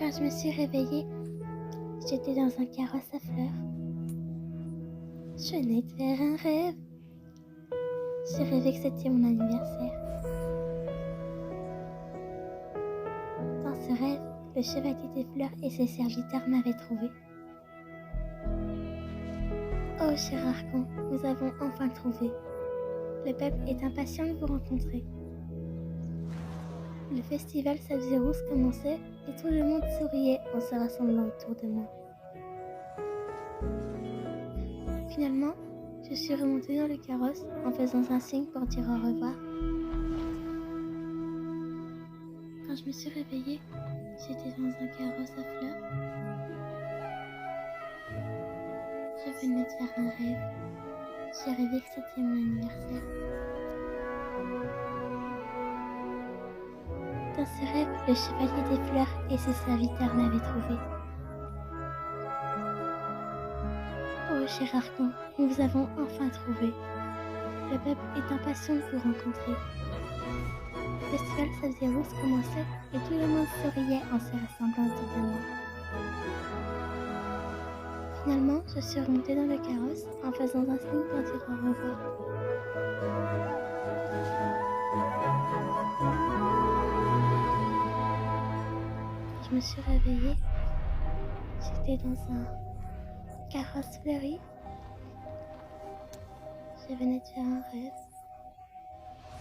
Quand je me suis réveillée, j'étais dans un carrosse à fleurs. Je venais de faire un rêve. J'ai rêvé que c'était mon anniversaire. Dans ce rêve, le chevalier des fleurs et ses serviteurs m'avaient trouvé. Oh, cher Archon, nous avons enfin trouvé. Le peuple est impatient de vous rencontrer. Le festival Sapzirous commençait et tout le monde souriait en se rassemblant autour de moi. Finalement, je suis remontée dans le carrosse en faisant un signe pour dire au revoir. Quand je me suis réveillée, j'étais dans un carrosse à fleurs. Je venais de faire un rêve. J'ai rêvé que c'était mon anniversaire. Dans ce rêve, le chevalier des fleurs et ses serviteurs m'avaient trouvé. Oh, cher Archon, nous vous avons enfin trouvé. Le peuple est impatient de vous rencontrer. Le festival Sapzirous commençait et tout le monde souriait en se rassemblant autour de moi. Finalement, je suis remontée dans le carrosse en faisant un signe pour dire au revoir. Quand je me suis réveillée, j'étais dans un carrosse fleuri. Je venais de faire un rêve.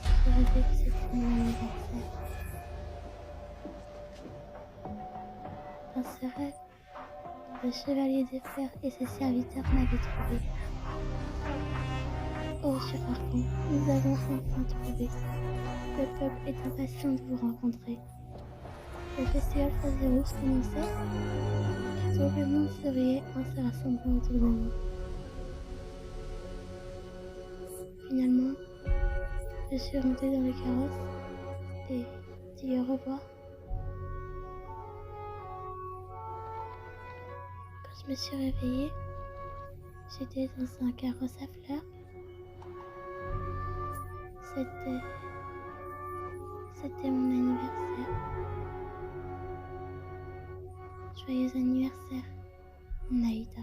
J'ai rêvé que c'était mon anniversaire. Dans ce rêve, le chevalier des fleurs et ses serviteurs m'avaient trouvé. Oh, cher Archon, nous avons enfin trouvé. Le peuple est impatient de vous rencontrer. Le festival Sapzirous commençait et tout le monde souriait en se rassemblant autour de moi. Finalement, je suis remontée dans le carrosse et dit au revoir. Quand je me suis réveillée, j'étais dans un carrosse à fleurs. C'était mon anniversaire. Joyeux anniversaire, Naïda.